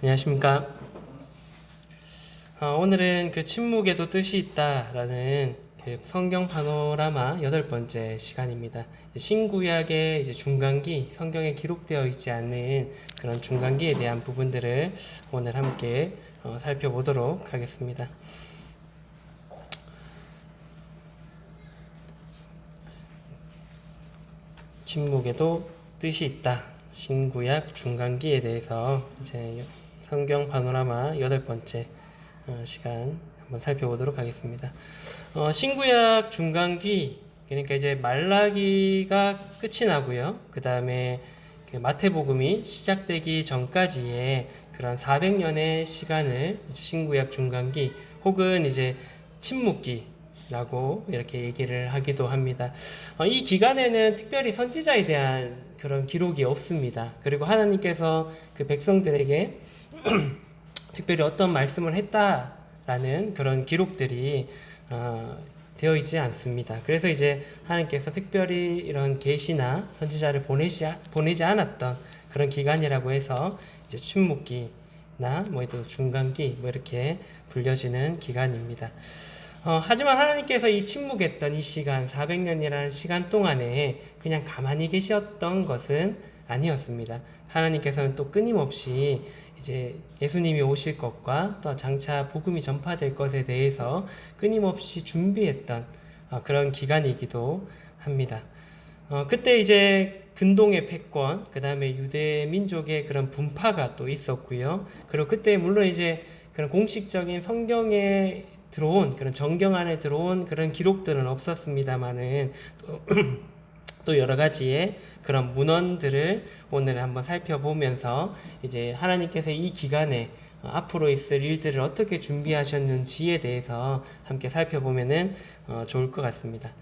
안녕하십니까. 오늘은 그 침묵에도 뜻이 있다라는 그 성경 파노라마 8번째 시간입니다. 신구약의 이제 중간기, 성경에 기록되어 있지 않는 그런 중간기에 대한 부분들을 오늘 함께 살펴보도록 하겠습니다. 침묵에도 뜻이 있다. 신구약 중간기에 대해서 이제 성경 파노라마 8번째 시간 한번 살펴보도록 하겠습니다. 신구약 중간기, 그러니까 이제 말라기가 끝이 나고요. 그 다음에 마태복음이 시작되기 전까지의 그런 400년의 시간을 이제 신구약 중간기 혹은 이제 침묵기라고 이렇게 얘기를 하기도 합니다. 이 기간에는 특별히 선지자에 대한 그런 기록이 없습니다. 그리고 하나님께서 그 백성들에게 특별히 어떤 말씀을 했다라는 그런 기록들이 되어 있지 않습니다. 그래서 이제 하나님께서 특별히 이런 계시나 선지자를 보내지 않았던 그런 기간이라고 해서 이제 침묵기나 또 중간기 이렇게 불려지는 기간입니다. 하지만 하나님께서 이 침묵했던 이 시간 400년이라는 시간 동안에 그냥 가만히 계셨던 것은 아니었습니다. 하나님께서는 또 끊임없이 이제 예수님이 오실 것과 또 장차 복음이 전파될 것에 대해서 끊임없이 준비했던 그런 기간이기도 합니다. 그때 이제 근동의 패권, 그 다음에 유대 민족의 그런 분파가 또 있었고요. 그리고 그때 물론 이제 그런 공식적인 성경에 들어온 그런 정경 안에 들어온 그런 기록들은 없었습니다만은 또 여러 가지의 그런 문헌들을 오늘 한번 살펴보면서 이제 하나님께서 이 기간에 앞으로 있을 일들을 어떻게 준비하셨는지에 대해서 함께 살펴보면은 좋을 것 같습니다.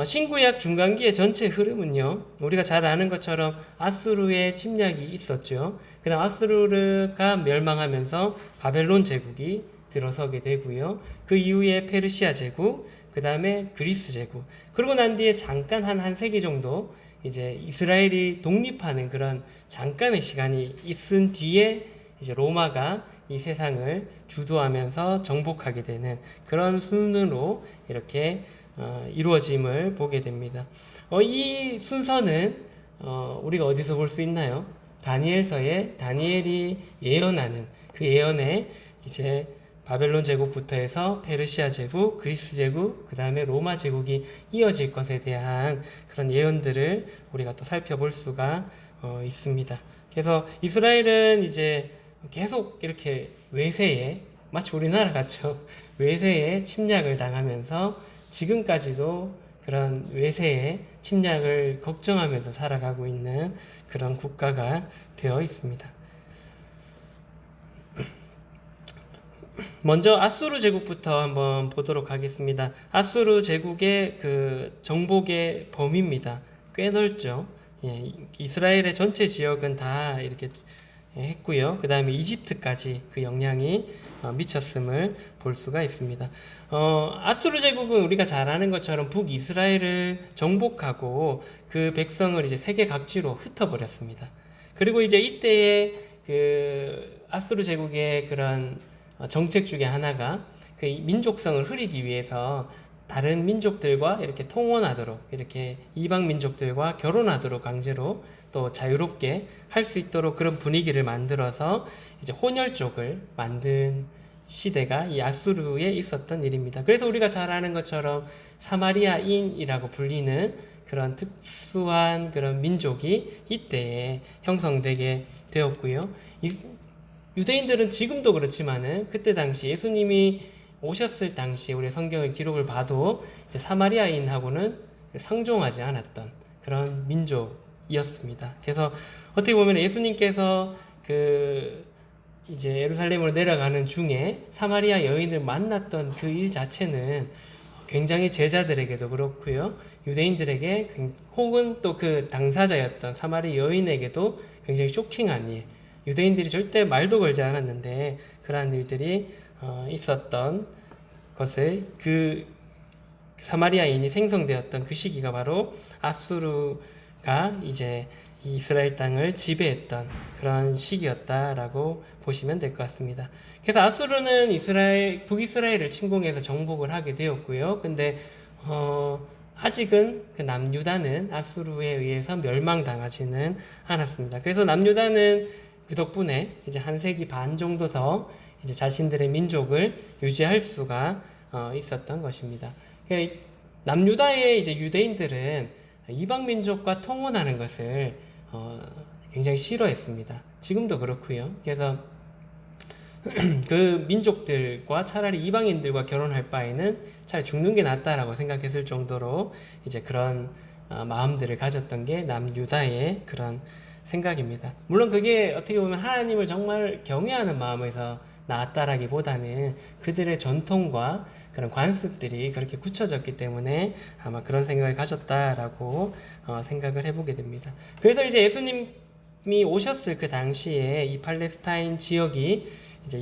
신구약 중간기의 전체 흐름은요, 우리가 잘 아는 것처럼 아수르의 침략이 있었죠. 그다음 아수르가 멸망하면서 바벨론 제국이 들어서게 되고요. 그 이후에 페르시아 제국, 그 다음에 그리스 제국. 그러고 난 뒤에 잠깐 한 세기 정도 이제 이스라엘이 독립하는 그런 잠깐의 시간이 있은 뒤에 이제 로마가 이 세상을 주도하면서 정복하게 되는 그런 순으로 이렇게 이루어짐을 보게 됩니다. 이 순서는 우리가 어디서 볼 수 있나요? 다니엘서에 다니엘이 예언하는 그 예언에 이제 바벨론 제국부터 해서 페르시아 제국, 그리스 제국, 그 다음에 로마 제국이 이어질 것에 대한 그런 예언들을 우리가 또 살펴볼 수가 있습니다. 그래서 이스라엘은 이제 계속 이렇게 외세에, 마치 우리나라 같죠. 외세에 침략을 당하면서 지금까지도 그런 외세의 침략을 걱정하면서 살아가고 있는 그런 국가가 되어 있습니다. 먼저 아수르 제국부터 한번 보도록 하겠습니다. 아수르 제국의 그 정복의 범위입니다. 꽤 넓죠. 이스라엘의 전체 지역은 다 이렇게 했고요. 그 다음에 이집트까지 그 영향이 미쳤음을 볼 수가 있습니다. 아수르 제국은 우리가 잘 아는 것처럼 북이스라엘을 정복하고 그 백성을 이제 세계 각지로 흩어버렸습니다. 그리고 이제 이때의 그 아수르 제국의 그런 정책 중에 하나가 그 민족성을 흐리기 위해서 다른 민족들과 이렇게 통혼하도록, 이렇게 이방 민족들과 결혼하도록 강제로 또 자유롭게 할 수 있도록 그런 분위기를 만들어서 이제 혼혈족을 만든 시대가 이 아수르에 있었던 일입니다. 그래서 우리가 잘 아는 것처럼 사마리아인이라고 불리는 그런 특수한 그런 민족이 이때에 형성되게 되었고요. 유대인들은 지금도 그렇지만은 그때 당시 예수님이 오셨을 당시 우리 성경의 기록을 봐도 이제 사마리아인하고는 상종하지 않았던 그런 민족이었습니다. 그래서 어떻게 보면 예수님께서 그 이제 예루살렘으로 내려가는 중에 사마리아 여인을 만났던 그 일 자체는 굉장히 제자들에게도 그렇고요, 유대인들에게 혹은 또 그 당사자였던 사마리아 여인에게도 굉장히 쇼킹한 일, 유대인들이 절대 말도 걸지 않았는데 그러한 일들이 있었던 것을 그 사마리아인이 생성되었던 그 시기가 바로 아수르가 이제 이 이스라엘 땅을 지배했던 그런 시기였다라고 보시면 될 것 같습니다. 그래서 아수르는 북이스라엘을 침공해서 정복을 하게 되었고요. 근데 아직은 그 남유다는 아수르에 의해서 멸망당하지는 않았습니다. 그래서 남유다는 그 덕분에 이제 한 세기 반 정도 더 이제 자신들의 민족을 유지할 수가 있었던 것입니다. 남유다의 이제 유대인들은 이방 민족과 통혼하는 것을 굉장히 싫어했습니다. 지금도 그렇고요. 그래서 그 민족들과 차라리 이방인들과 결혼할 바에는 차라리 죽는 게 낫다라고 생각했을 정도로 이제 그런 마음들을 가졌던 게 남유다의 그런 생각입니다. 물론 그게 어떻게 보면 하나님을 정말 경외하는 마음에서 나았다라기보다는 그들의 전통과 그런 관습들이 그렇게 굳혀졌기 때문에 아마 그런 생각을 가졌다라고 생각을 해보게 됩니다. 그래서 이제 예수님이 오셨을 그 당시에 이 팔레스타인 지역이 이제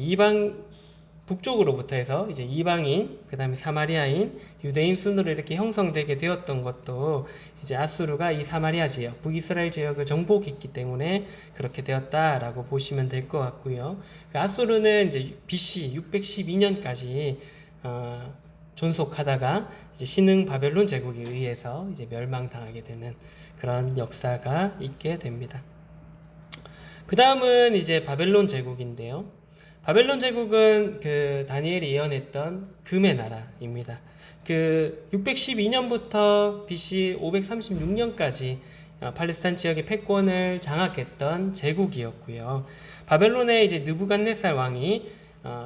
북쪽으로부터 해서 이제 이방인, 그 다음에 사마리아인, 유대인 순으로 이렇게 형성되게 되었던 것도 이제 아수르가 이 사마리아 지역, 북이스라엘 지역을 정복했기 때문에 그렇게 되었다라고 보시면 될 것 같고요. 아수르는 이제 BC 612년까지 존속하다가 이제 신흥 바벨론 제국에 의해서 이제 멸망당하게 되는 그런 역사가 있게 됩니다. 그 다음은 이제 바벨론 제국인데요. 바벨론 제국은 그 다니엘이 예언했던 금의 나라입니다. 그 612년부터 BC 536년까지 팔레스타인 지역의 패권을 장악했던 제국이었고요. 바벨론의 이제 느부갓네살 왕이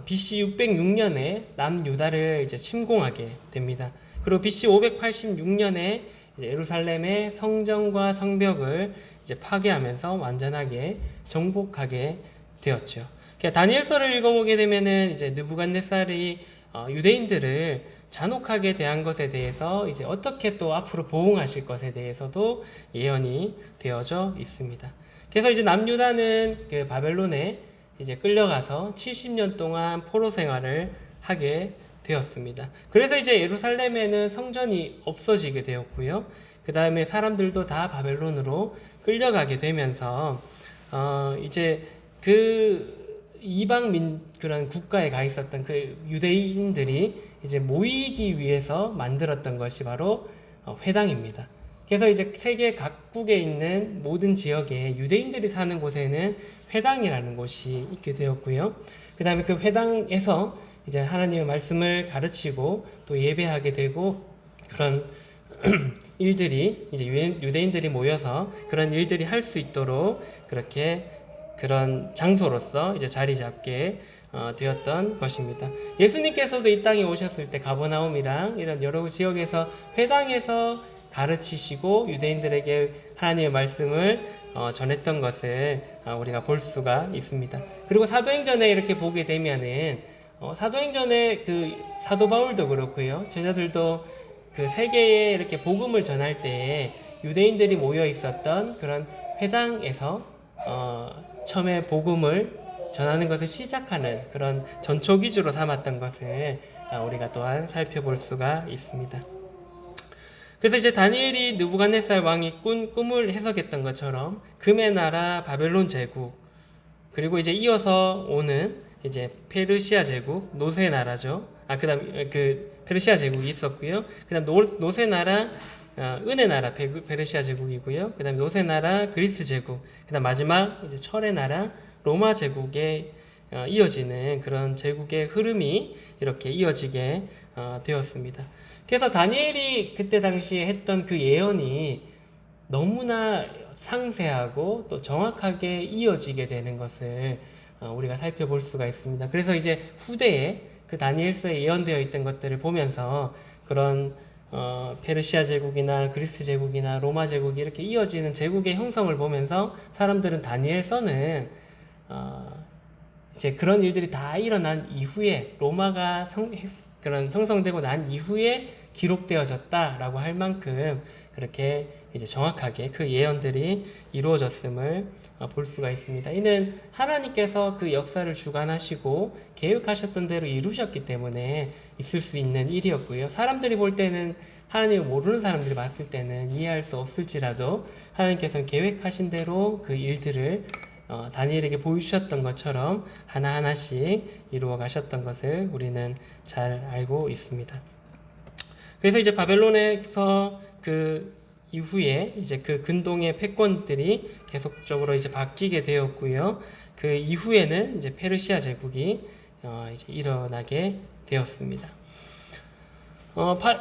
BC 606년에 남유다를 이제 침공하게 됩니다. 그리고 BC 586년에 이제 예루살렘의 성전과 성벽을 이제 파괴하면서 완전하게 정복하게 되었죠. 다니엘서를 읽어보게 되면은 이제 느부갓네살이 유대인들을 잔혹하게 대한 것에 대해서 이제 어떻게 또 앞으로 보응하실 것에 대해서도 예언이 되어져 있습니다. 그래서 이제 남유다는 그 바벨론에 이제 끌려가서 70년 동안 포로 생활을 하게 되었습니다. 그래서 이제 예루살렘에는 성전이 없어지게 되었고요. 그 다음에 사람들도 다 바벨론으로 끌려가게 되면서 이제 그 그런 국가에 가 있었던 그 유대인들이 이제 모이기 위해서 만들었던 것이 바로 회당입니다. 그래서 이제 세계 각국에 있는 모든 지역에 유대인들이 사는 곳에는 회당이라는 곳이 있게 되었고요. 그 다음에 그 회당에서 이제 하나님의 말씀을 가르치고 또 예배하게 되고 그런 일들이 이제 유대인들이 모여서 그런 일들이 할 수 있도록 그렇게 그런 장소로서 이제 자리 잡게 되었던 것입니다. 예수님께서도 이 땅에 오셨을 때 가버나움이랑 이런 여러 지역에서 회당에서 가르치시고 유대인들에게 하나님의 말씀을 전했던 것을 우리가 볼 수가 있습니다. 그리고 사도행전에 이렇게 보게 되면은 사도행전에 그 사도 바울도 그렇고요. 제자들도 그 세계에 이렇게 복음을 전할 때 유대인들이 모여 있었던 그런 회당에서 처음에 복음을 전하는 것을 시작하는 그런 전초 기주로 삼았던 것을 우리가 또한 살펴볼 수가 있습니다. 그래서 이제 다니엘이 느부갓네살 왕이 꾼 꿈을 해석했던 것처럼 금의 나라 바벨론 제국, 그리고 이제 이어서 오는 이제 페르시아 제국, 노세 나라죠. 그다음 그 페르시아 제국이 있었고요. 그다음 노세 나라, 은혜 나라 페르시아 제국이고요. 그다음 노세 나라 그리스 제국, 그다음 마지막 이제 철의 나라 로마 제국에 이어지는 그런 제국의 흐름이 이렇게 이어지게 되었습니다. 그래서 다니엘이 그때 당시에 했던 그 예언이 너무나 상세하고 또 정확하게 이어지게 되는 것을 우리가 살펴볼 수가 있습니다. 그래서 이제 후대에 그 다니엘서에 예언되어 있던 것들을 보면서 그런 페르시아 제국이나 그리스 제국이나 로마 제국이 이렇게 이어지는 제국의 형성을 보면서 사람들은 다니엘서는 이제 그런 일들이 다 일어난 이후에 로마가 그런 형성되고 난 이후에 기록되어졌다라고 할 만큼 그렇게 이제 정확하게 그 예언들이 이루어졌음을 볼 수가 있습니다. 이는 하나님께서 그 역사를 주관하시고 계획하셨던 대로 이루셨기 때문에 있을 수 있는 일이었고요. 사람들이 볼 때는, 하나님을 모르는 사람들이 봤을 때는 이해할 수 없을지라도 하나님께서는 계획하신 대로 그 일들을 다니엘에게 보여주셨던 것처럼 하나하나씩 이루어 가셨던 것을 우리는 잘 알고 있습니다. 그래서 이제 바벨론에서 그 이후에 이제 그 근동의 패권들이 계속적으로 이제 바뀌게 되었고요. 그 이후에는 이제 페르시아 제국이 이제 일어나게 되었습니다.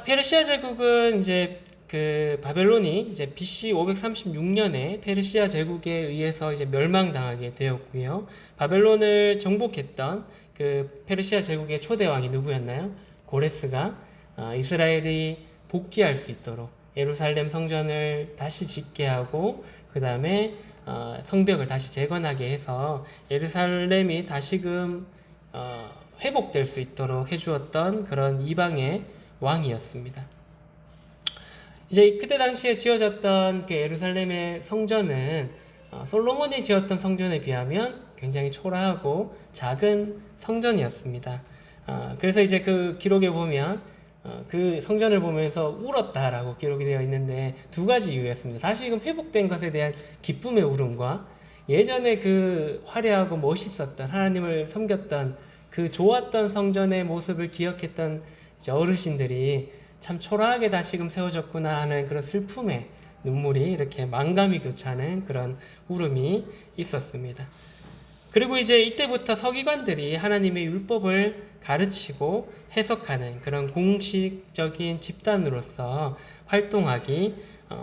페르시아 제국은 이제 그 바벨론이 이제 BC 536년에 페르시아 제국에 의해서 이제 멸망당하게 되었고요. 바벨론을 정복했던 그 페르시아 제국의 초대 왕이 누구였나요? 고레스가 이스라엘이 복귀할 수 있도록 예루살렘 성전을 다시 짓게 하고 그 다음에 성벽을 다시 재건하게 해서 예루살렘이 다시금 회복될 수 있도록 해주었던 그런 이방의 왕이었습니다. 이제 그때 당시에 지어졌던 그 예루살렘의 성전은 솔로몬이 지었던 성전에 비하면 굉장히 초라하고 작은 성전이었습니다. 그래서 이제 그 기록에 보면 그 성전을 보면서 울었다라고 기록이 되어 있는데 두 가지 이유였습니다. 다시금 회복된 것에 대한 기쁨의 울음과 예전에 그 화려하고 멋있었던 하나님을 섬겼던 그 좋았던 성전의 모습을 기억했던 이제 어르신들이 참 초라하게 다시금 세워졌구나 하는 그런 슬픔의 눈물이 이렇게 만감이 교차하는 그런 울음이 있었습니다. 그리고 이제 이때부터 서기관들이 하나님의 율법을 가르치고 해석하는 그런 공식적인 집단으로서 활동하기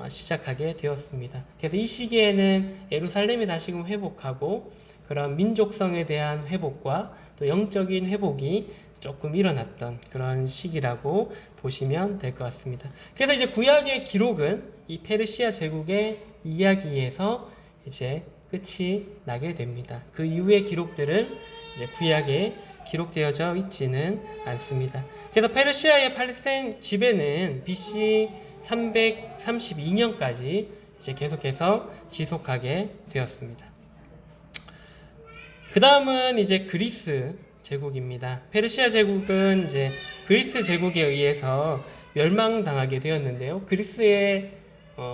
시작하게 되었습니다. 그래서 이 시기에는 예루살렘이 다시금 회복하고 그런 민족성에 대한 회복과 또 영적인 회복이 조금 일어났던 그런 시기라고 보시면 될 것 같습니다. 그래서 이제 구약의 기록은 이 페르시아 제국의 이야기에서 이제 끝이 나게 됩니다. 그 이후의 기록들은 이제 구약에 기록되어져 있지는 않습니다. 그래서 페르시아의 팔레스타인 지배는 BC 332년까지 이제 계속해서 지속하게 되었습니다. 그 다음은 이제 그리스 제국입니다. 페르시아 제국은 이제 그리스 제국에 의해서 멸망당하게 되었는데요. 그리스에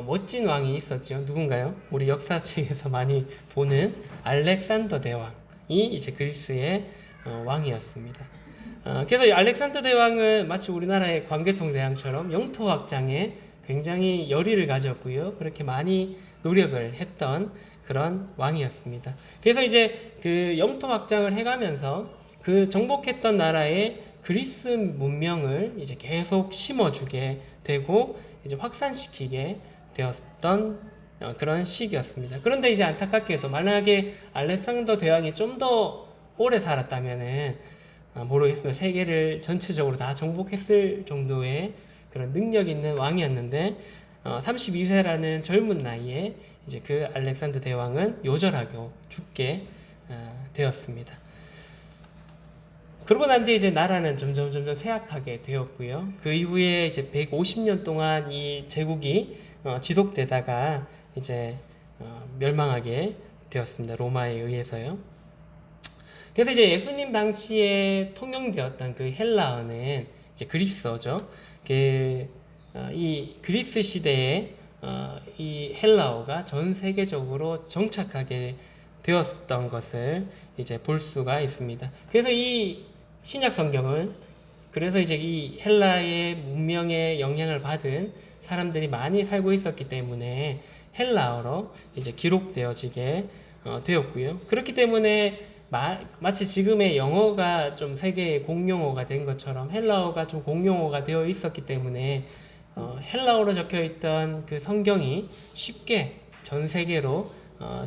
멋진 왕이 있었죠. 누군가요? 우리 역사책에서 많이 보는 알렉산더 대왕이 이제 그리스의 왕이었습니다. 그래서 알렉산더 대왕은 마치 우리나라의 광개통대왕처럼 영토 확장에 굉장히 열의를 가졌고요. 그렇게 많이 노력을 했던 그런 왕이었습니다. 그래서 이제 그 영토 확장을 해가면서 그 정복했던 나라의 그리스 문명을 이제 계속 심어주게 되고 이제 확산시키게 되었던 그런 시기였습니다. 그런데 이제 안타깝게도 만약에 알렉산더 대왕이 좀 더 오래 살았다면은 모르겠습니다. 세계를 전체적으로 다 정복했을 정도의 그런 능력 있는 왕이었는데 32세라는 젊은 나이에 이제 그 알렉산더 대왕은 요절하게 죽게 되었습니다. 그러고 난 뒤에 이제 나라는 점점 쇠약하게 되었고요. 그 이후에 이제 150년 동안 이 제국이 지속되다가 이제 멸망하게 되었습니다. 로마에 의해서요. 그래서 이제 예수님 당시에 통용되었던 그 헬라어는 이제 그리스어죠. 이 그리스 시대에 이 헬라어가 전 세계적으로 정착하게 되었던 것을 이제 볼 수가 있습니다. 그래서 이 신약 성경은 그래서 이제 이 헬라의 문명의 영향을 받은 사람들이 많이 살고 있었기 때문에 헬라어로 이제 기록되어지게 되었고요. 그렇기 때문에 마치 지금의 영어가 좀 세계의 공용어가 된 것처럼 헬라어가 좀 공용어가 되어 있었기 때문에 헬라어로 적혀 있던 그 성경이 쉽게 전 세계로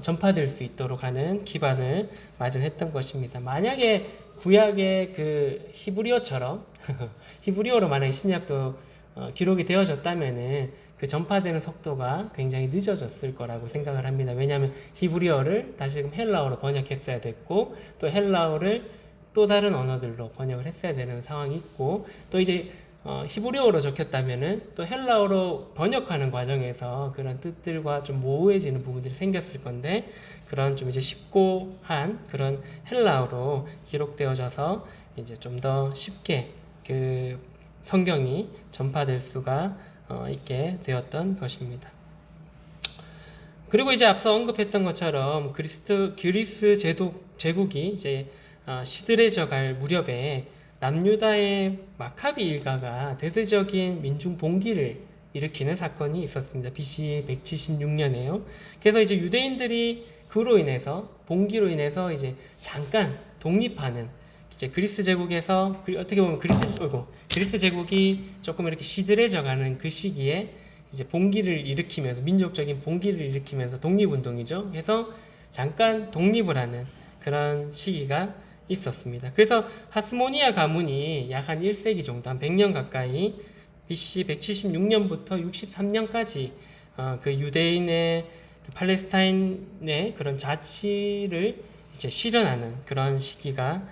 전파될 수 있도록 하는 기반을 마련했던 것입니다. 만약에 구약의 그 히브리어처럼 히브리어로 만약에 신약도 기록이 되어졌다면은 그 전파되는 속도가 굉장히 늦어졌을 거라고 생각을 합니다. 왜냐하면 히브리어를 다시금 헬라어로 번역했어야 됐고 또 헬라어를 또 다른 언어들로 번역을 했어야 되는 상황이 있고, 또 이제 히브리어로 적혔다면은 또 헬라어로 번역하는 과정에서 그런 뜻들과 좀 모호해지는 부분들이 생겼을 건데, 그런 좀 이제 쉽고 한 그런 헬라어로 기록되어져서 이제 좀 더 쉽게 그 성경이 전파될 수가 있게 되었던 것입니다. 그리고 이제 앞서 언급했던 것처럼 그리스 제국이 이제 시들해져 갈 무렵에 남유다의 마카비 일가가 대대적인 민중 봉기를 일으키는 사건이 있었습니다. BC 176년에요. 그래서 이제 유대인들이 그로 인해서 봉기로 인해서 이제 잠깐 독립하는, 이제 그리스 제국에서 어떻게 보면 그리스 제국이 조금 이렇게 시들해져가는 그 시기에 이제 봉기를 일으키면서, 민족적인 봉기를 일으키면서 독립운동이죠. 해서 잠깐 독립을 하는 그런 시기가 있었습니다. 그래서 하스모니아 가문이 약 한 1세기 정도, 한 100년 가까이 BC 176년부터 63년까지 그 유대인의 그 팔레스타인의 그런 자치를 이제 실현하는 그런 시기가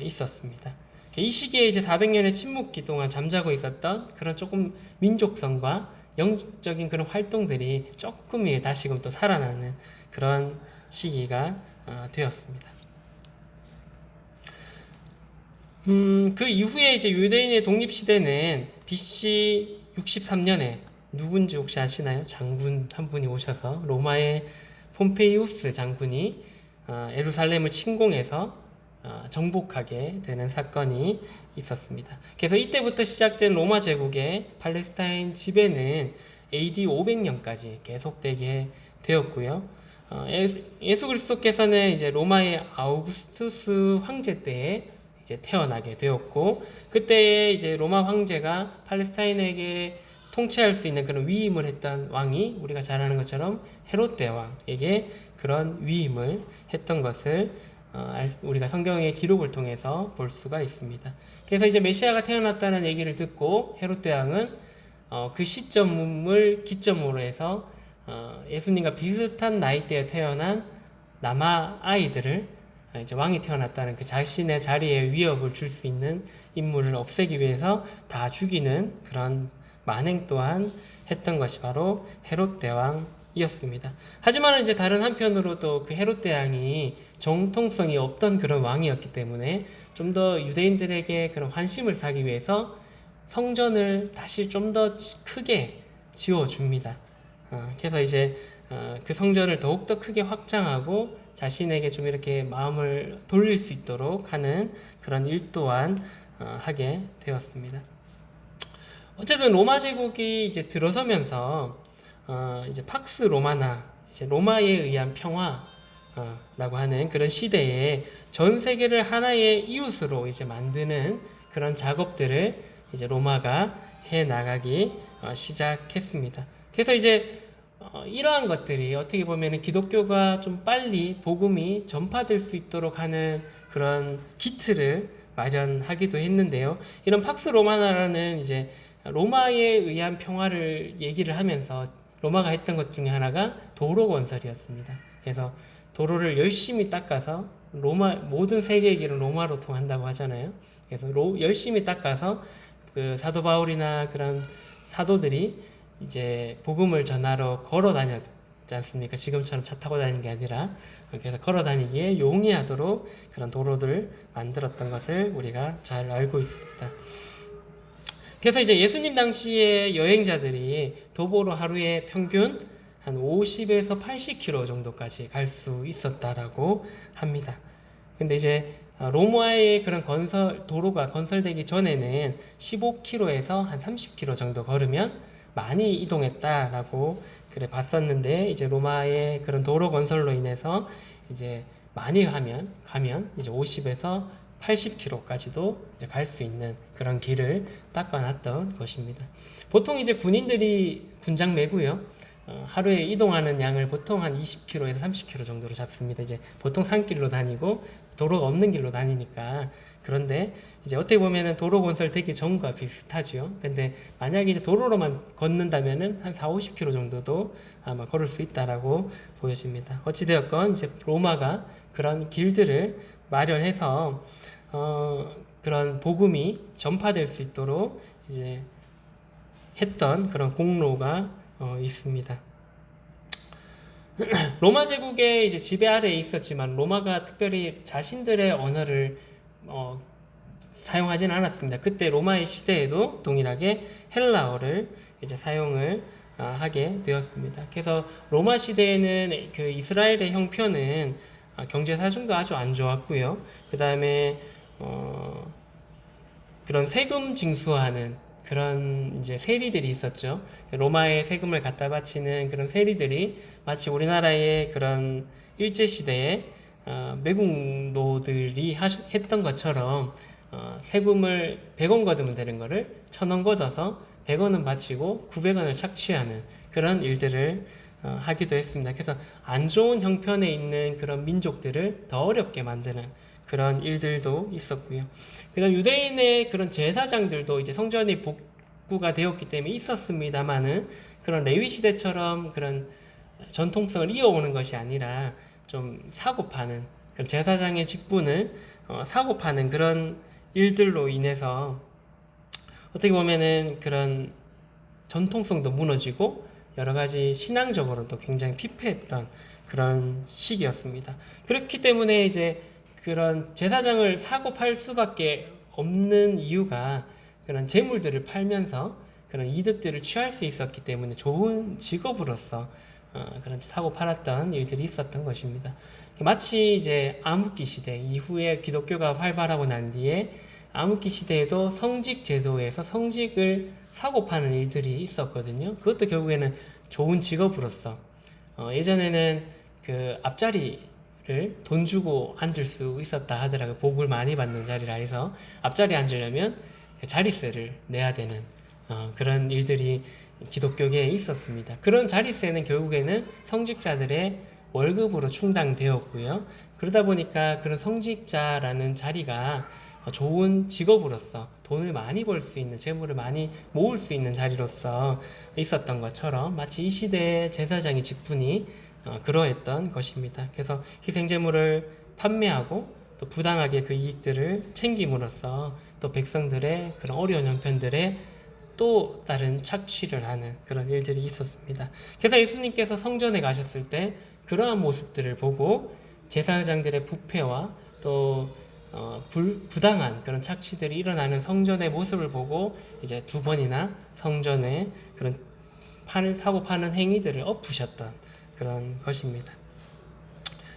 있었습니다. 이 시기에 이제 400년의 침묵기 동안 잠자고 있었던 그런 조금 민족성과 영적인 그런 활동들이 조금 다시금 또 살아나는 그런 시기가 되었습니다. 그 이후에 이제 유대인의 독립시대는 BC 63년에 누군지 혹시 아시나요? 장군 한 분이 오셔서, 로마의 폼페이우스 장군이 예루살렘을 침공해서 정복하게 되는 사건이 있었습니다. 그래서 이때부터 시작된 로마 제국의 팔레스타인 지배는 AD 500년까지 계속되게 되었고요. 예수 그리스도께서는 이제 로마의 아우구스투스 황제 때에 이제 태어나게 되었고, 그때에 이제 로마 황제가 팔레스타인에게 통치할 수 있는 그런 위임을 했던 왕이 우리가 잘 아는 것처럼 헤롯 대왕에게 그런 위임을 했던 것을 우리가 성경의 기록을 통해서 볼 수가 있습니다. 그래서 이제 메시아가 태어났다는 얘기를 듣고 헤롯 대왕은 그 시점을 기점으로 해서 예수님과 비슷한 나이대에 태어난 남아 아이들을, 이제 왕이 태어났다는 그 자신의 자리에 위협을 줄 수 있는 인물을 없애기 위해서 다 죽이는 그런 만행 또한 했던 것이 바로 헤롯 대왕이었습니다. 하지만 이제 다른 한편으로도 그 헤롯 대왕이 정통성이 없던 그런 왕이었기 때문에 좀 더 유대인들에게 그런 환심을 사기 위해서 성전을 다시 좀 더 크게 지어줍니다. 그래서 이제 그 성전을 더욱더 크게 확장하고 자신에게 좀 이렇게 마음을 돌릴 수 있도록 하는 그런 일 또한 하게 되었습니다. 어쨌든 로마 제국이 이제 들어서면서 이제 팍스 로마나, 이제 로마에 의한 평화라고 하는 그런 시대에 전 세계를 하나의 이웃으로 이제 만드는 그런 작업들을 이제 로마가 해 나가기 시작했습니다. 그래서 이제 이러한 것들이 어떻게 보면 기독교가 좀 빨리 복음이 전파될 수 있도록 하는 그런 기틀을 마련하기도 했는데요. 이런 팍스 로마나라는 이제 로마에 의한 평화를 얘기를 하면서 로마가 했던 것 중에 하나가 도로 건설이었습니다. 그래서 도로를 열심히 닦아서, 모든 세계의 길은 로마로 통한다고 하잖아요. 그래서 열심히 닦아서 그 사도 바울이나 그런 사도들이 이제 복음을 전하러 걸어 다녔지 않습니까? 지금처럼 차 타고 다니는 게 아니라. 그래서 걸어 다니기에 용이하도록 그런 도로들을 만들었던 것을 우리가 잘 알고 있습니다. 그래서 이제 예수님 당시의 여행자들이 도보로 하루에 평균 한 50에서 80km 정도까지 갈 수 있었다라고 합니다. 근데 이제 로마의 그런 도로가 건설되기 전에는 15km에서 한 30km 정도 걸으면 많이 이동했다라고 그래 봤었는데, 이제 로마의 그런 도로 건설로 인해서 이제 많이 가면 이제 50에서 80km까지도 이제 갈 수 있는 그런 길을 닦아놨던 것입니다. 보통 이제 군인들이 군장 메고요, 하루에 이동하는 양을 보통 한 20km에서 30km 정도로 잡습니다. 이제 보통 산길로 다니고 도로가 없는 길로 다니니까. 그런데 이제 어떻게 보면은 도로 건설 되기 전과 비슷하죠. 근데 만약에 이제 도로로만 걷는다면은 한 40-50km 정도도 아마 걸을 수 있다라고 보여집니다. 어찌되었건 이제 로마가 그런 길들을 마련해서 그런 복음이 전파될 수 있도록 이제 했던 그런 공로가 있습니다. 로마 제국의 이제 지배 아래에 있었지만 로마가 특별히 자신들의 언어를 사용하지는 않았습니다. 그때 로마의 시대에도 동일하게 헬라어를 이제 사용을 하게 되었습니다. 그래서 로마 시대에는 그 이스라엘의 형편은 경제 사정도 아주 안 좋았고요. 그 다음에 그런 세금 징수하는 그런 이제 세리들이 있었죠. 로마에 세금을 갖다 바치는 그런 세리들이 마치 우리나라의 그런 일제 시대에 매국노들이 했던 것처럼 세금을 100원 걷으면 되는 거를 1000원 걷어서 100원은 바치고 900원을 착취하는 그런 일들을 하기도 했습니다. 그래서 안 좋은 형편에 있는 그런 민족들을 더 어렵게 만드는 그런 일들도 있었고요. 그다음 유대인의 그런 제사장들도 이제 성전이 복구가 되었기 때문에 있었습니다만은 그런 레위 시대처럼 그런 전통성을 이어오는 것이 아니라 좀 사고 파는 그런 제사장의 직분을 사고 파는 그런 일들로 인해서 어떻게 보면은 그런 전통성도 무너지고 여러 가지 신앙적으로도 굉장히 피폐했던 그런 시기였습니다. 그렇기 때문에 이제 그런 제사장을 사고 팔 수밖에 없는 이유가 그런 재물들을 팔면서 그런 이득들을 취할 수 있었기 때문에 좋은 직업으로서 그런 사고 팔았던 일들이 있었던 것입니다. 마치 이제 암흑기 시대 이후에 기독교가 활발하고 난 뒤에 암흑기 시대에도 성직 제도에서 성직을 사고 파는 일들이 있었거든요. 그것도 결국에는 좋은 직업으로서 예전에는 그 앞자리를 돈 주고 앉을 수 있었다 하더라고요. 복을 많이 받는 자리라 해서 앞자리에 앉으려면 그 자리세를 내야 되는 그런 일들이 기독교계에 있었습니다. 그런 자리세는 결국에는 성직자들의 월급으로 충당되었고요. 그러다 보니까 그런 성직자라는 자리가 좋은 직업으로서 돈을 많이 벌 수 있는, 재물을 많이 모을 수 있는 자리로서 있었던 것처럼 마치 이 시대의 제사장의 직분이 그러했던 것입니다. 그래서 희생제물을 판매하고 또 부당하게 그 이익들을 챙김으로써 또 백성들의 그런 어려운 형편들에 또 다른 착취를 하는 그런 일들이 있었습니다. 그래서 예수님께서 성전에 가셨을 때 그러한 모습들을 보고 제사장들의 부패와 또 부당한 그런 착취들이 일어나는 성전의 모습을 보고 이제 2번이나 성전에 그런 사고 파는 행위들을 엎으셨던 그런 것입니다.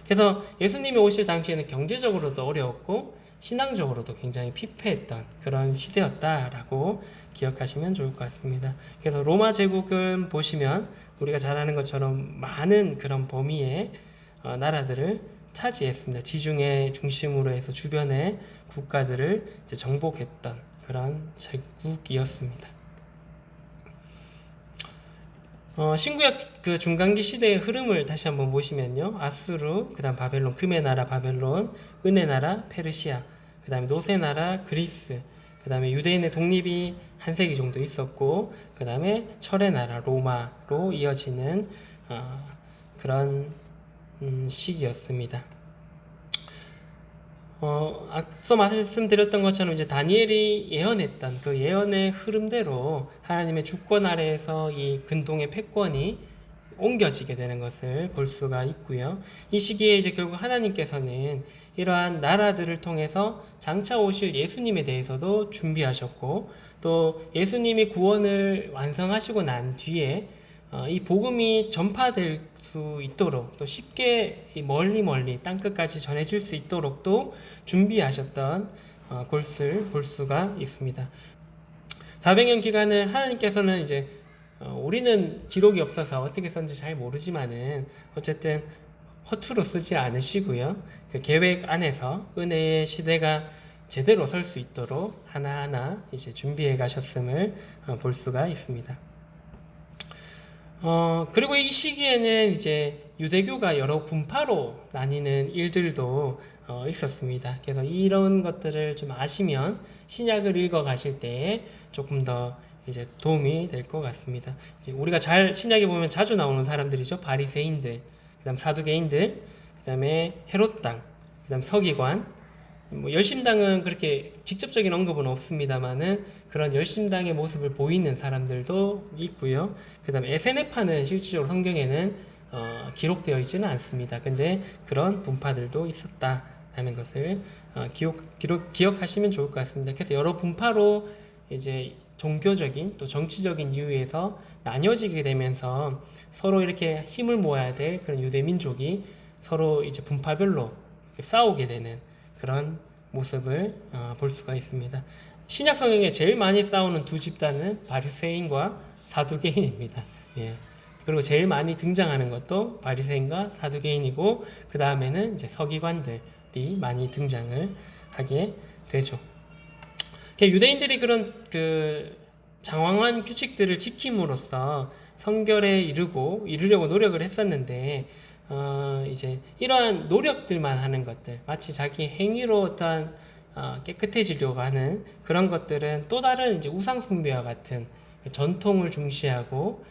그래서 예수님이 오실 당시에는 경제적으로도 어려웠고 신앙적으로도 굉장히 피폐했던 그런 시대였다라고 기억하시면 좋을 것 같습니다. 그래서 로마 제국은 보시면 우리가 잘 아는 것처럼 많은 그런 범위의 나라들을 차지했습니다. 지중해 중심으로 해서 주변의 국가들을 이제 정복했던 그런 제국이었습니다. 신구약 그 중간기 시대의 흐름을 다시 한번 보시면요. 아수르, 그 다음 바벨론, 금의 나라 바벨론, 은의 나라 페르시아, 그 다음에 노세 나라 그리스, 그 다음에 유대인의 독립이 한 세기 정도 있었고, 그 다음에 철의 나라 로마로 이어지는 그런 시기였습니다. 앞서 말씀드렸던 것처럼 이제 다니엘이 예언했던 그 예언의 흐름대로 하나님의 주권 아래에서 이 근동의 패권이 옮겨지게 되는 것을 볼 수가 있고요. 이 시기에 이제 결국 하나님께서는 이러한 나라들을 통해서 장차 오실 예수님에 대해서도 준비하셨고 또 예수님이 구원을 완성하시고 난 뒤에 이 복음이 전파될 수 있도록 또 쉽게 멀리 땅끝까지 전해질 수 있도록 또 준비하셨던 것을 볼 수가 있습니다. 400년 기간을 하나님께서는 이제 우리는 기록이 없어서 어떻게 썼는지 잘 모르지만은 어쨌든 허투루 쓰지 않으시고요. 그 계획 안에서 은혜의 시대가 제대로 설 수 있도록 하나하나 이제 준비해 가셨음을 볼 수가 있습니다. 그리고 이 시기에는 이제 유대교가 여러 분파로 나뉘는 일들도 있었습니다. 그래서 이런 것들을 좀 아시면 신약을 읽어 가실 때 조금 더 이제 도움이 될 것 같습니다. 이제 우리가 잘 신약에 보면 자주 나오는 사람들이죠. 바리새인들, 그다음 사두개인들, 그다음에 헤롯 땅, 그다음 서기관, 뭐 열심당은 그렇게 직접적인 언급은 없습니다만은 그런 열심당의 모습을 보이는 사람들도 있고요. 그다음에 에세네파는 실질적으로 성경에는 기록되어 있지는 않습니다. 근데 그런 분파들도 있었다라는 것을 기억하시면 좋을 것 같습니다. 그래서 여러 분파로 이제 종교적인 또 정치적인 이유에서 나뉘어지게 되면서 서로 이렇게 힘을 모아야 될 그런 유대 민족이 서로 이제 분파별로 싸우게 되는 그런 모습을 볼 수가 있습니다. 신약 성경에 제일 많이 싸우는 두 집단은 바리새인과 사두개인입니다. 예. 그리고 제일 많이 등장하는 것도 바리새인과 사두개인이고 그 다음에는 이제 서기관들이 많이 등장을 하게 되죠. 유대인들이 그런 그 장황한 규칙들을 지킴으로써 성결에 이르려고 노력을 했었는데 이제 이러한 노력들만 하는 것들, 마치 자기 행위로 어떤 깨끗해지려고 하는 그런 것들은 또 다른 이제 우상 숭배와 같은 전통을 중시하고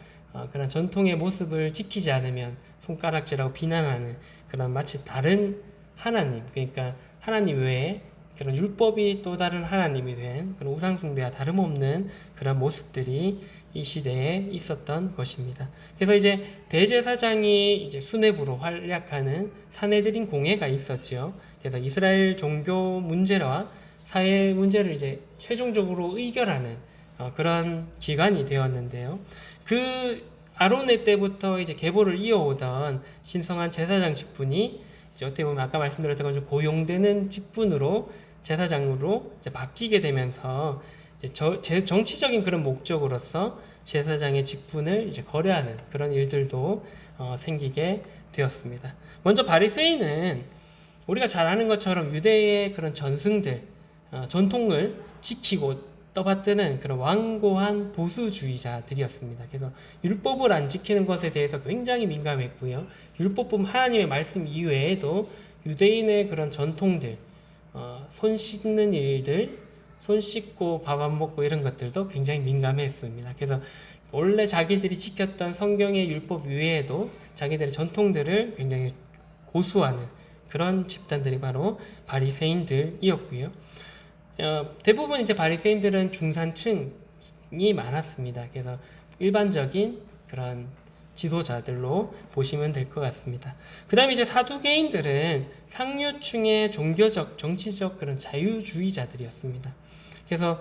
그런 전통의 모습을 지키지 않으면 손가락질하고 비난하는 그런 마치 다른 하나님, 그러니까 하나님 외에 그런 율법이 또 다른 하나님이 된 그런 우상 숭배와 다름없는 그런 모습들이 이 시대에 있었던 것입니다. 그래서 이제 대제사장이 이제 수뇌부로 활약하는 사내들인 공회가 있었지요. 그래서 이스라엘 종교 문제와 사회 문제를 이제 최종적으로 의결하는 그런 기관이 되었는데요. 그 아론의 때부터 이제 계보를 이어오던 신성한 제사장 직분이 이제 어떻게 보면 아까 말씀드렸던 것처럼 고용되는 직분으로 제사장으로 이제 바뀌게 되면서 이제 정치적인 그런 목적으로서 제사장의 직분을 이제 거래하는 그런 일들도 생기게 되었습니다. 먼저 바리새인은 우리가 잘 아는 것처럼 유대의 그런 전승들, 전통을 지키고 떠받드는 그런 완고한 보수주의자들이었습니다. 그래서 율법을 안 지키는 것에 대해서 굉장히 민감했고요. 율법뿐 하나님의 말씀 이외에도 유대인의 그런 전통들, 손 씻는 일들, 손 씻고 밥 안 먹고 이런 것들도 굉장히 민감했습니다. 그래서 원래 자기들이 지켰던 성경의 율법 외에도 자기들의 전통들을 굉장히 고수하는 그런 집단들이 바로 바리새인들이었고요. 대부분 이제 바리새인들은 중산층이 많았습니다. 그래서 일반적인 그런 지도자들로 보시면 될 것 같습니다. 그 다음에 이제 사두개인들은 상류층의 종교적, 정치적 그런 자유주의자들이었습니다. 그래서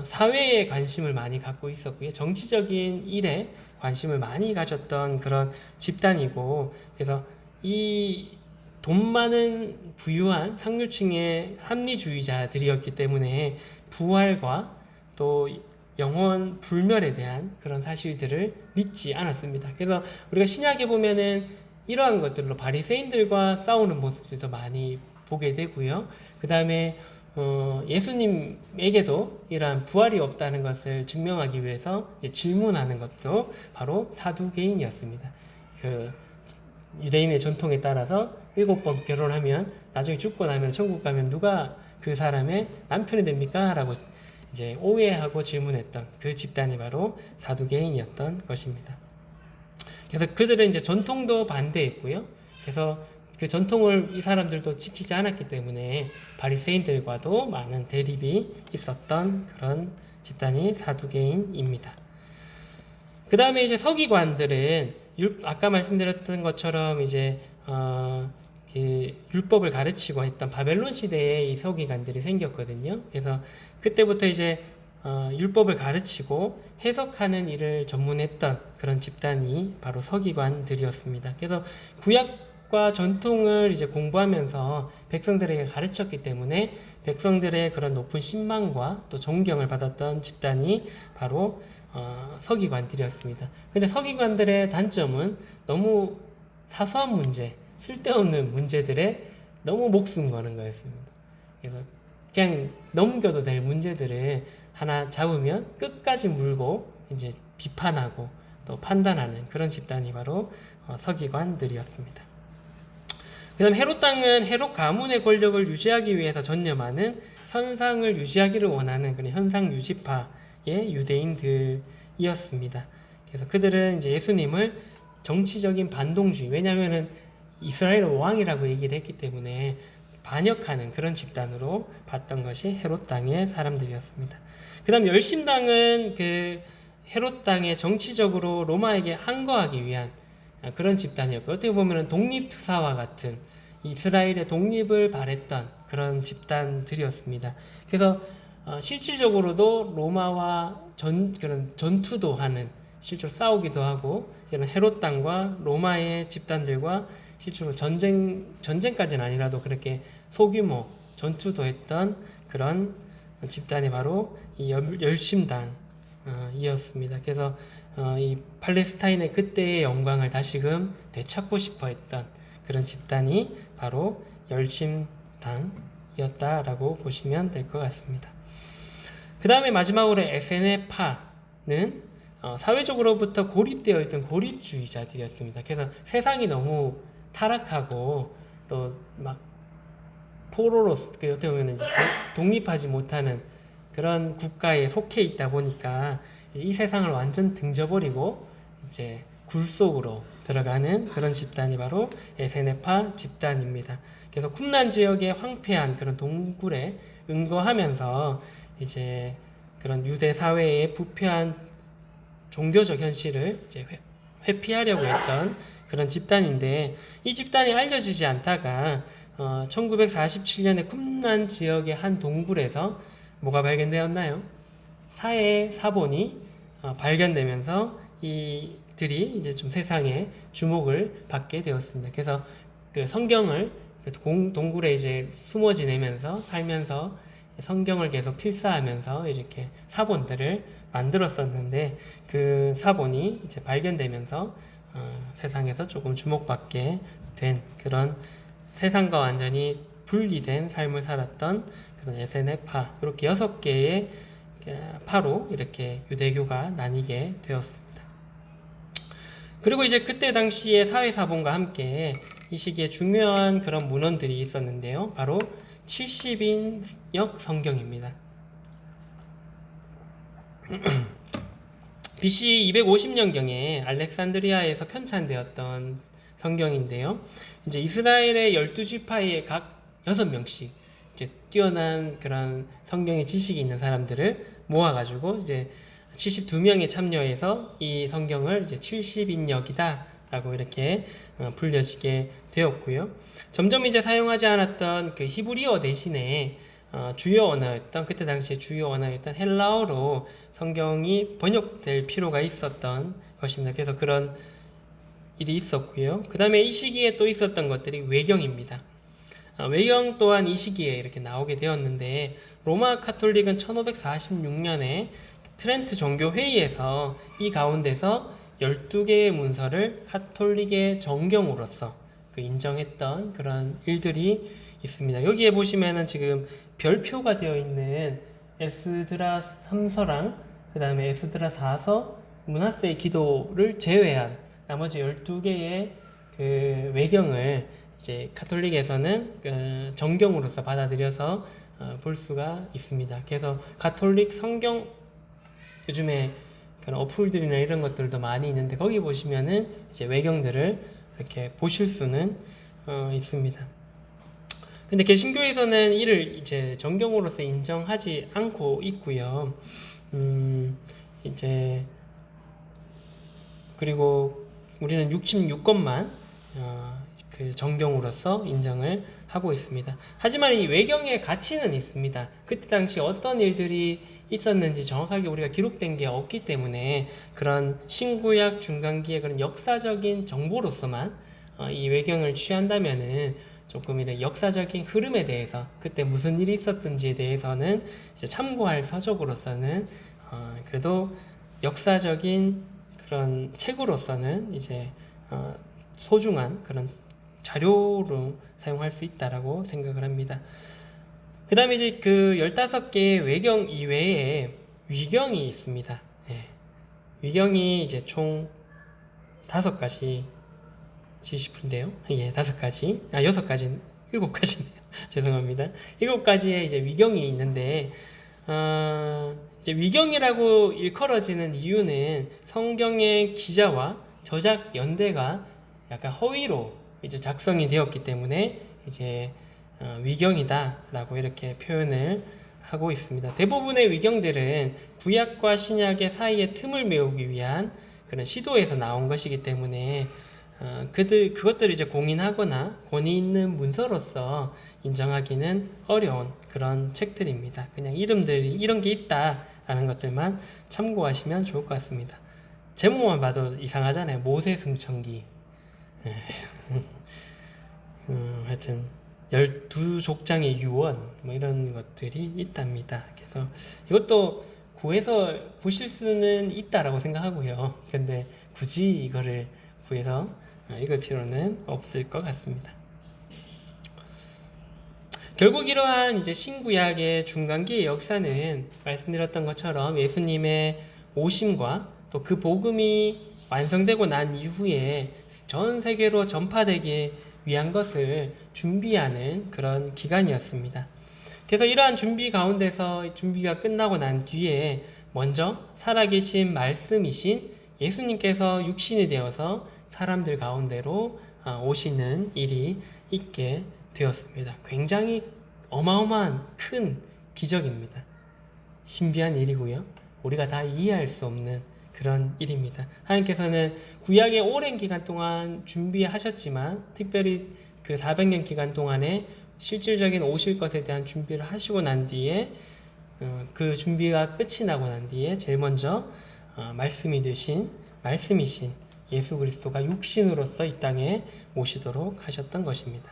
사회에 관심을 많이 갖고 있었고요. 정치적인 일에 관심을 많이 가졌던 그런 집단이고, 그래서 이 돈 많은 부유한 상류층의 합리주의자들이었기 때문에 부활과 또 영원 불멸에 대한 그런 사실들을 믿지 않았습니다. 그래서 우리가 신약에 보면은 이러한 것들로 바리새인들과 싸우는 모습들도 많이 보게 되고요. 그 다음에 예수님에게도 이러한 부활이 없다는 것을 증명하기 위해서 이제 질문하는 것도 바로 사두개인이었습니다. 그 유대인의 전통에 따라서 7번 결혼하면 나중에 죽고 나면 천국 가면 누가 그 사람의 남편이 됩니까? 라고 이제 오해하고 질문했던 그 집단이 바로 사두개인이었던 것입니다. 그래서 그들은 이제 전통도 반대했고요. 그래서 그 전통을 이 사람들도 지키지 않았기 때문에 바리새인들과도 많은 대립이 있었던 그런 집단이 사두개인입니다. 그 다음에 이제 서기관들은 아까 말씀드렸던 것처럼 이제 율법을 가르치고 했던 바벨론 시대에 이 서기관들이 생겼거든요. 그래서 그때부터 이제 율법을 가르치고 해석하는 일을 전문했던 그런 집단이 바로 서기관들이었습니다. 그래서 구약과 전통을 이제 공부하면서 백성들에게 가르쳤기 때문에 백성들의 그런 높은 신망과 또 존경을 받았던 집단이 바로 서기관들이었습니다. 근데 서기관들의 단점은 너무 사소한 문제, 쓸데없는 문제들에 너무 목숨 거는 거였습니다. 그래서 그냥 넘겨도 될 문제들을 하나 잡으면 끝까지 물고 이제 비판하고 또 판단하는 그런 집단이 바로 서기관들이었습니다. 그 다음 헤롯 당은 헤롯 가문의 권력을 유지하기 위해서 전념하는 현상을 유지하기를 원하는 그런 현상 유지파의 유대인들이었습니다. 그래서 그들은 이제 예수님을 정치적인 반동주의, 왜냐하면은 이스라엘 왕이라고 얘기를 했기 때문에 반역하는 그런 집단으로 봤던 것이 헤롯 당의 사람들이었습니다. 그 다음 열심당은 그 헤롯 당의 정치적으로 로마에게 항거하기 위한 그런 집단이었고, 어떻게 보면 독립투사와 같은 이스라엘의 독립을 바랬던 그런 집단들이었습니다. 그래서 실질적으로도 로마와 그런 전투도 하는, 실제로 싸우기도 하고, 이런 헤롯 당과 로마의 집단들과 실제로 전쟁까지는 아니라도 그렇게 소규모 전투도 했던 그런 집단이 바로 이 열심당이었습니다. 그래서 이 팔레스타인의 그때의 영광을 다시금 되찾고 싶어 했던 그런 집단이 바로 열심당이었다라고 보시면 될 것 같습니다. 그 다음에 마지막으로 에세네파는 사회적으로부터 고립되어 있던 고립주의자들이었습니다. 그래서 세상이 너무 타락하고 또 막 포로로서 어떻게 보면 이제 독립하지 못하는 그런 국가에 속해 있다 보니까 이 세상을 완전 등져버리고 이제 굴 속으로 들어가는 그런 집단이 바로 에세네파 집단입니다. 그래서 쿰란 지역의 황폐한 그런 동굴에 응거하면서 이제 그런 유대 사회의 부패한 종교적 현실을 이제 회피하려고 했던 그런 집단인데, 이 집단이 알려지지 않다가 1947년에 쿰란 지역의 한 동굴에서 뭐가 발견되었나요? 사해 사본이 발견되면서 이들이 이제 좀 세상에 주목을 받게 되었습니다. 그래서 그 성경을 동굴에 이제 숨어 지내면서 살면서 성경을 계속 필사하면서 이렇게 사본들을 만들었었는데, 그 사본이 이제 발견되면서 세상에서 조금 주목받게 된 그런, 세상과 완전히 분리된 삶을 살았던 그런 에세네파, 이렇게 6개의 파로 이렇게 유대교가 나뉘게 되었습니다. 그리고 이제 그때 당시에 사회사본과 함께 이 시기에 중요한 그런 문헌들이 있었는데요. 바로 70인역 성경입니다. BC 250년경에 알렉산드리아에서 편찬되었던 성경인데요. 이제 이스라엘의 12지파의 각 6명씩 이제 뛰어난 그런 성경의 지식이 있는 사람들을 모아가지고 이제 72명이 참여해서 이 성경을 이제 70인역이다 라고 이렇게 불려지게 되었고요. 점점 이제 사용하지 않았던 그 히브리어 대신에 주요 언어였던, 그때 당시에 주요 언어였던 헬라어로 성경이 번역될 필요가 있었던 것입니다. 그래서 그런 일이 있었고요. 그 다음에 이 시기에 또 있었던 것들이 외경입니다. 외경 또한 이 시기에 이렇게 나오게 되었는데, 로마 카톨릭은 1546년에 트렌트 종교회의에서 이 가운데서 12개의 문서를 카톨릭의 정경으로서 인정했던 그런 일들이 있습니다. 여기에 보시면은 지금 별표가 되어 있는 에스드라 3서랑 그 다음에 에스드라 4서, 므낫세의 기도를 제외한 나머지 12개의 그 외경을 이제 카톨릭에서는 정경으로서 받아들여서 볼 수가 있습니다. 그래서 가톨릭 성경, 요즘에 그런 어플들이나 이런 것들도 많이 있는데 거기 보시면은 이제 외경들을 이렇게 보실 수는 있습니다. 근데 개신교에서는 이를 이제 정경으로서 인정하지 않고 있고요. 이제 그리고 우리는 66권만 그 정경으로서 인정을 하고 있습니다. 하지만 이 외경의 가치는 있습니다. 그때 당시 어떤 일들이 있었는지 정확하게 우리가 기록된 게 없기 때문에 그런 신구약 중간기의 그런 역사적인 정보로서만 이 외경을 취한다면은 조금 이런 역사적인 흐름에 대해서, 그때 무슨 일이 있었던지에 대해서는 이제 참고할 서적으로서는 그래도 역사적인 그런 책으로서는 이제 소중한 그런 자료로 사용할 수 있다라고 생각을 합니다. 그 다음에 이제 그 15개의 외경 이외에 위경이 있습니다. 예. 위경이 이제 총 5가지 싶은데요. 예, 5가지. 6가지, 7가지네요. 죄송합니다. 7가지의 이제 위경이 있는데, 이제 위경이라고 일컬어지는 이유는 성경의 기자와 저작 연대가 약간 허위로 이제 작성이 되었기 때문에 이제 위경이다라고 이렇게 표현을 하고 있습니다. 대부분의 위경들은 구약과 신약의 사이에 틈을 메우기 위한 그런 시도에서 나온 것이기 때문에 그것들을 이제 공인하거나 권위 있는 문서로서 인정하기는 어려운 그런 책들입니다. 그냥 이름들이 이런 게 있다라는 것들만 참고하시면 좋을 것 같습니다. 제목만 봐도 이상하잖아요. 모세승천기. 하여튼 12족장의 유언 뭐 이런 것들이 있답니다. 그래서 이것도 구해서 보실 수는 있다라고 생각하고요. 근데 굳이 이거를 구해서 읽을 필요는 없을 것 같습니다. 결국 이러한 이제 신구약의 중간기의 역사는 말씀드렸던 것처럼 예수님의 오심과 또 그 복음이 완성되고 난 이후에 전 세계로 전파되기 위한 것을 준비하는 그런 기간이었습니다. 그래서 이러한 준비 가운데서 준비가 끝나고 난 뒤에 먼저 살아계신 말씀이신 예수님께서 육신이 되어서 사람들 가운데로 오시는 일이 있게 되었습니다. 굉장히 어마어마한 큰 기적입니다. 신비한 일이고요. 우리가 다 이해할 수 없는 그런 일입니다. 하나님께서는 구약의 오랜 기간 동안 준비하셨지만 특별히 그 400년 기간 동안에 실질적인 오실 것에 대한 준비를 하시고 난 뒤에 그 준비가 끝이 나고 난 뒤에 제일 먼저 말씀이신 예수 그리스도가 육신으로서 이 땅에 오시도록 하셨던 것입니다.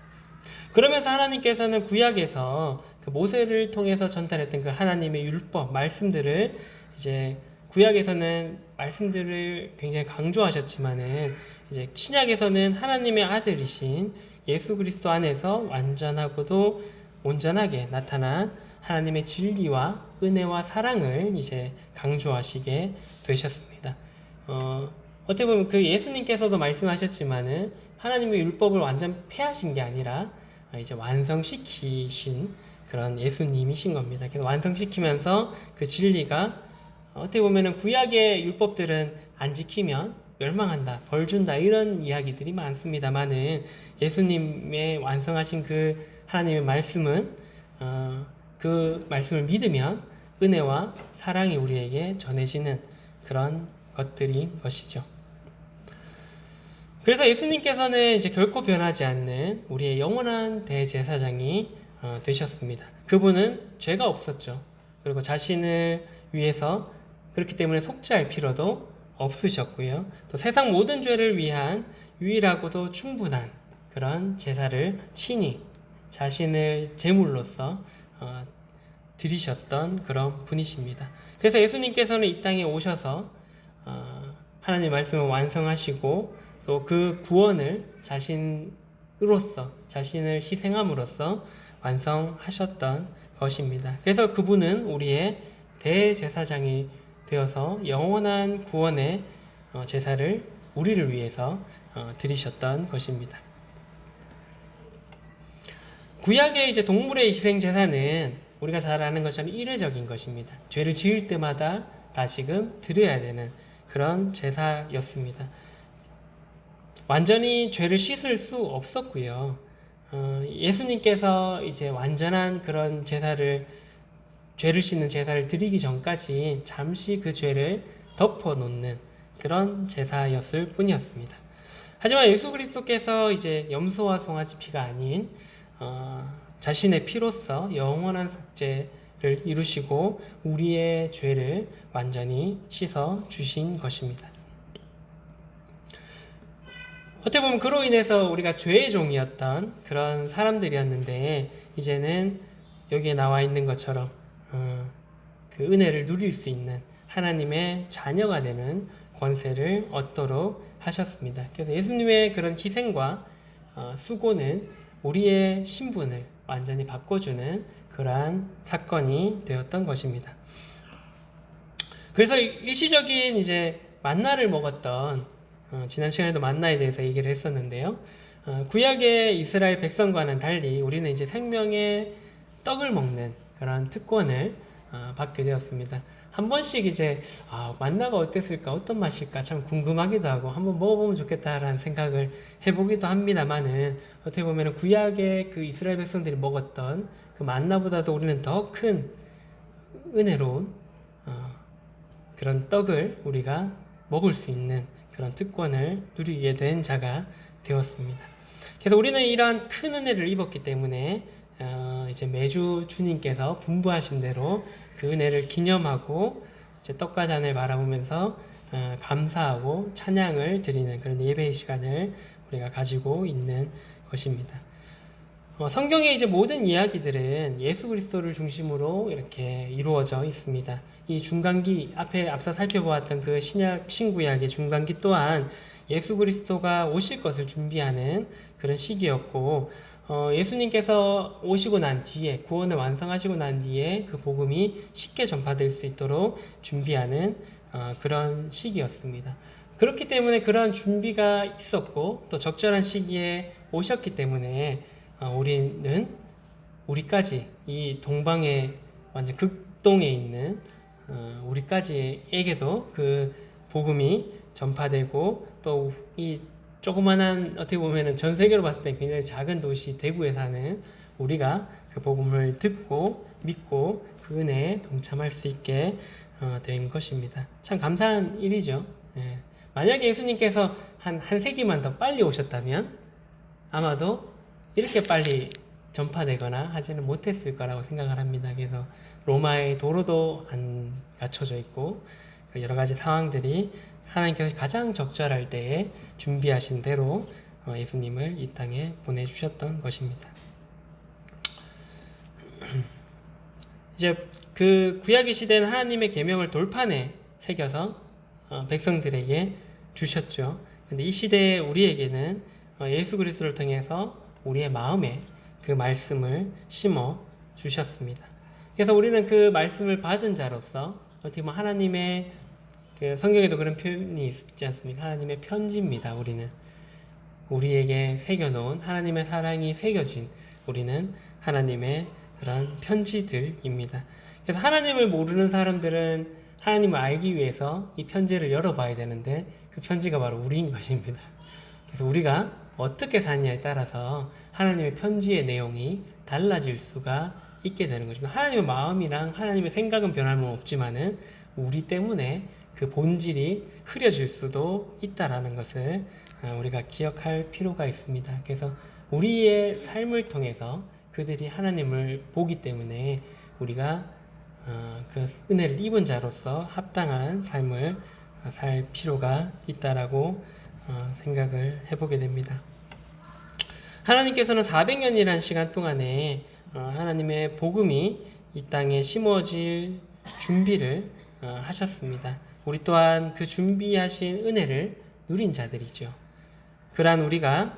그러면서 하나님께서는 구약에서 그 모세를 통해서 전달했던 그 하나님의 율법, 말씀들을 이제 구약에서는 말씀들을 굉장히 강조하셨지만은 이제 신약에서는 하나님의 아들이신 예수 그리스도 안에서 완전하고도 온전하게 나타난 하나님의 진리와 은혜와 사랑을 이제 강조하시게 되셨습니다. 어떻게 보면 그 예수님께서도 말씀하셨지만은 하나님의 율법을 완전 폐하신 게 아니라 이제 완성시키신 그런 예수님이신 겁니다. 그래서 완성시키면서 그 진리가 어떻게 보면은 구약의 율법들은 안 지키면 멸망한다, 벌 준다 이런 이야기들이 많습니다만은 예수님의 완성하신 그 하나님의 말씀은 그 말씀을 믿으면 은혜와 사랑이 우리에게 전해지는 그런 것들인 것이죠. 그래서 예수님께서는 이제 결코 변하지 않는 우리의 영원한 대제사장이 되셨습니다. 그분은 죄가 없었죠. 그리고 자신을 위해서 그렇기 때문에 속죄할 필요도 없으셨고요. 또 세상 모든 죄를 위한 유일하고도 충분한 그런 제사를 친히 자신을 제물로서 드리셨던 그런 분이십니다. 그래서 예수님께서는 이 땅에 오셔서 하나님의 말씀을 완성하시고 또 그 구원을 자신으로서 자신을 희생함으로써 완성하셨던 것입니다. 그래서 그분은 우리의 대제사장이 되어서 영원한 구원의 제사를 우리를 위해서 드리셨던 것입니다. 구약의 이제 동물의 희생 제사는 우리가 잘 아는 것처럼 이례적인 것입니다. 죄를 지을 때마다 다시금 드려야 되는 그런 제사였습니다. 완전히 죄를 씻을 수 없었고요. 예수님께서 이제 완전한 그런 제사를 죄를 씻는 제사를 드리기 전까지 잠시 그 죄를 덮어놓는 그런 제사였을 뿐이었습니다. 하지만 예수 그리스도께서 이제 염소와 송아지 피가 아닌 자신의 피로써 영원한 속죄를 이루시고 우리의 죄를 완전히 씻어 주신 것입니다. 어떻게 보면 그로 인해서 우리가 죄의 종이었던 그런 사람들이었는데 이제는 여기에 나와 있는 것처럼 그 은혜를 누릴 수 있는 하나님의 자녀가 되는 권세를 얻도록 하셨습니다. 그래서 예수님의 그런 희생과 수고는 우리의 신분을 완전히 바꿔주는 그러한 사건이 되었던 것입니다. 그래서 일시적인 이제 만나를 먹었던 지난 시간에도 만나에 대해서 얘기를 했었는데요. 구약의 이스라엘 백성과는 달리 우리는 이제 생명의 떡을 먹는 그런 특권을 받게 되었습니다. 한 번씩 이제 만나가 어땠을까, 어떤 맛일까 참 궁금하기도 하고 한번 먹어보면 좋겠다라는 생각을 해보기도 합니다만은, 어떻게 보면 구약의 그 이스라엘 백성들이 먹었던 그 만나보다도 우리는 더 큰 은혜로운 그런 떡을 우리가 먹을 수 있는 그런 특권을 누리게 된 자가 되었습니다. 그래서 우리는 이러한 큰 은혜를 입었기 때문에 이제 매주 주님께서 분부하신 대로 그 은혜를 기념하고 이제 떡과 잔을 바라보면서 감사하고 찬양을 드리는 그런 예배의 시간을 우리가 가지고 있는 것입니다. 성경의 이제 모든 이야기들은 예수 그리스도를 중심으로 이렇게 이루어져 있습니다. 이 중간기, 앞서 살펴보았던 그 신구약의 중간기 또한 예수 그리스도가 오실 것을 준비하는 그런 시기였고, 예수님께서 오시고 난 뒤에, 구원을 완성하시고 난 뒤에 그 복음이 쉽게 전파될 수 있도록 준비하는 그런 시기였습니다. 그렇기 때문에 그런 준비가 있었고, 또 적절한 시기에 오셨기 때문에 우리까지 이 동방의 완전 극동에 있는 우리까지에게도 그 복음이 전파되고, 또 이 조그만한, 어떻게 보면은 전 세계로 봤을 때 굉장히 작은 도시 대구에 사는 우리가 그 복음을 듣고 믿고 그 은혜에 동참할 수 있게 된 것입니다. 참 감사한 일이죠. 예. 만약에 예수님께서 한 세기만 더 빨리 오셨다면 아마도 이렇게 빨리 전파되거나 하지는 못했을 거라고 생각을 합니다. 그래서 로마의 도로도 안 갖춰져 있고, 여러 가지 상황들이 하나님께서 가장 적절할 때에 준비하신 대로 예수님을 이 땅에 보내주셨던 것입니다. 이제 그 구약의 시대는 하나님의 계명을 돌판에 새겨서 백성들에게 주셨죠. 근데 이 시대에 우리에게는 예수 그리스도를 통해서 우리의 마음에 그 말씀을 심어 주셨습니다. 그래서 우리는 그 말씀을 받은 자로서 어떻게 보면 하나님의, 그 성경에도 그런 표현이 있지 않습니까? 하나님의 편지입니다. 우리에게 새겨놓은 하나님의 사랑이 새겨진, 우리는 하나님의 그런 편지들입니다. 그래서 하나님을 모르는 사람들은 하나님을 알기 위해서 이 편지를 열어봐야 되는데, 그 편지가 바로 우리인 것입니다. 그래서 우리가 어떻게 사느냐에 따라서 하나님의 편지의 내용이 달라질 수가 있게 되는 것입니다. 하나님의 마음이랑 하나님의 생각은 변할 수 없지만은 우리 때문에 그 본질이 흐려질 수도 있다라는 것을 우리가 기억할 필요가 있습니다. 그래서 우리의 삶을 통해서 그들이 하나님을 보기 때문에 우리가 그 은혜를 입은 자로서 합당한 삶을 살 필요가 있다라고 생각을 해보게 됩니다. 하나님께서는 400년이라는 시간 동안에 하나님의 복음이 이 땅에 심어질 준비를 하셨습니다. 우리 또한 그 준비하신 은혜를 누린 자들이죠. 그러한 우리가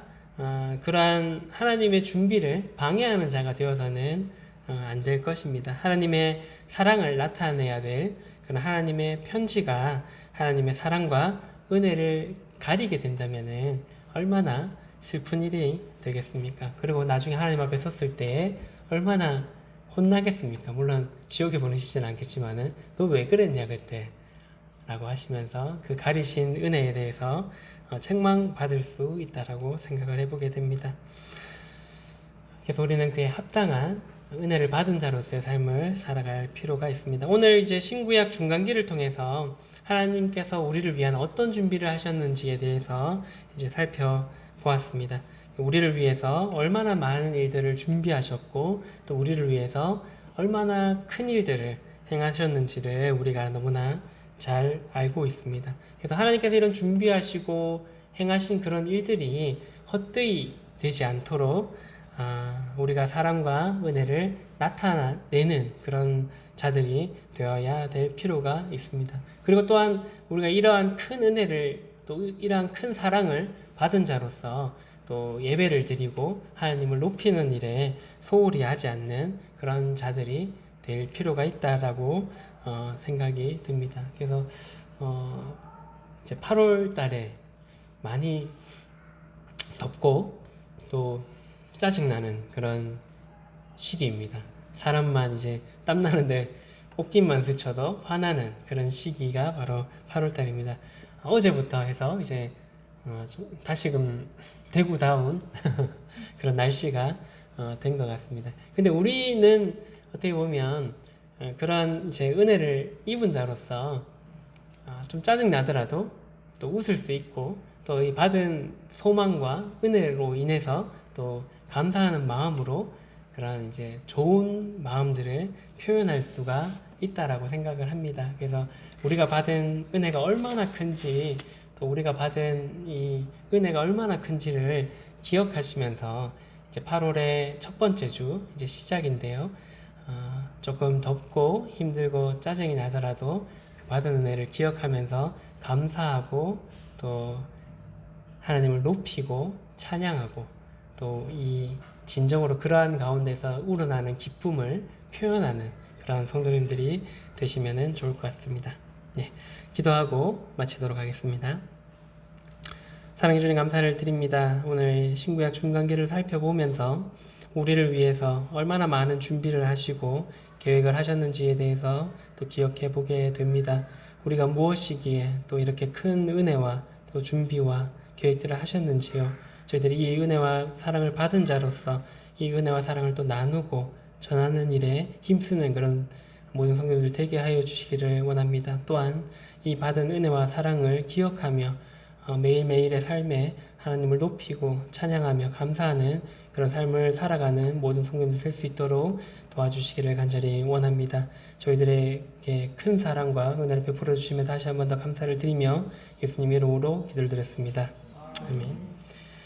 그러한 하나님의 준비를 방해하는 자가 되어서는 안 될 것입니다. 하나님의 사랑을 나타내야 될 그런 하나님의 편지가 하나님의 사랑과 은혜를 가리게 된다면은 얼마나 슬픈 일이 되겠습니까? 그리고 나중에 하나님 앞에 섰을 때 얼마나 혼나겠습니까? 물론 지옥에 보내시진 않겠지만은 너 왜 그랬냐 그때 라고 하시면서 그 가리신 은혜에 대해서 책망받을 수 있다라고 생각을 해보게 됩니다. 그래서 우리는 그에 합당한 은혜를 받은 자로서의 삶을 살아갈 필요가 있습니다. 오늘 이제 신구약 중간기를 통해서 하나님께서 우리를 위한 어떤 준비를 하셨는지에 대해서 이제 살펴보았습니다. 우리를 위해서 얼마나 많은 일들을 준비하셨고, 또 우리를 위해서 얼마나 큰 일들을 행하셨는지를 우리가 너무나 잘 알고 있습니다. 그래서 하나님께서 이런 준비하시고 행하신 그런 일들이 헛되이 되지 않도록 우리가 사랑과 은혜를 나타내는 그런 자들이 되어야 될 필요가 있습니다. 그리고 또한 우리가 이러한 큰 은혜를, 또 이러한 큰 사랑을 받은 자로서 또 예배를 드리고 하나님을 높이는 일에 소홀히 하지 않는 그런 자들이 될 필요가 있다라고 생각이 듭니다. 그래서 이제 8월 달에 많이 덥고 또 짜증나는 그런 시기입니다. 사람만 이제 땀나는데 옷깃만 스쳐도 화나는 그런 시기가 바로 8월달입니다. 어제부터 해서 이제 좀 다시금 대구다운 그런 날씨가 된 것 같습니다. 근데 우리는 어떻게 보면 그런 이제 은혜를 입은 자로서 좀 짜증 나더라도 또 웃을 수 있고 또 이 받은 소망과 은혜로 인해서 또 감사하는 마음으로 그런 이제 좋은 마음들을 표현할 수가 있다라고 생각을 합니다. 그래서 우리가 받은 은혜가 얼마나 큰지 또 우리가 받은 이 은혜가 얼마나 큰지를 기억하시면서 이제 8월의 첫 번째 주 이제 시작인데요. 조금 덥고 힘들고 짜증이 나더라도 그 받은 은혜를 기억하면서 감사하고 또 하나님을 높이고 찬양하고 또 이 진정으로 그러한 가운데서 우러나는 기쁨을 표현하는 그러한 성도님들이 되시면 좋을 것 같습니다. 네, 기도하고 마치도록 하겠습니다. 사랑해 주님 감사를 드립니다. 오늘 신구약 중간기를 살펴보면서 우리를 위해서 얼마나 많은 준비를 하시고 계획을 하셨는지에 대해서 또 기억해 보게 됩니다. 우리가 무엇이기에 또 이렇게 큰 은혜와 또 준비와 계획들을 하셨는지요. 저희들이 이 은혜와 사랑을 받은 자로서 이 은혜와 사랑을 또 나누고 전하는 일에 힘쓰는 그런 모든 성도님들 되게 하여 주시기를 원합니다. 또한 이 받은 은혜와 사랑을 기억하며 매일매일의 삶에 하나님을 높이고 찬양하며 감사하는 그런 삶을 살아가는 모든 성도님들 될 수 있도록 도와주시기를 간절히 원합니다. 저희들에게 큰 사랑과 은혜를 베풀어 주시면 다시 한 번 더 감사를 드리며 예수님 이름으로 기도를 드렸습니다. 아멘.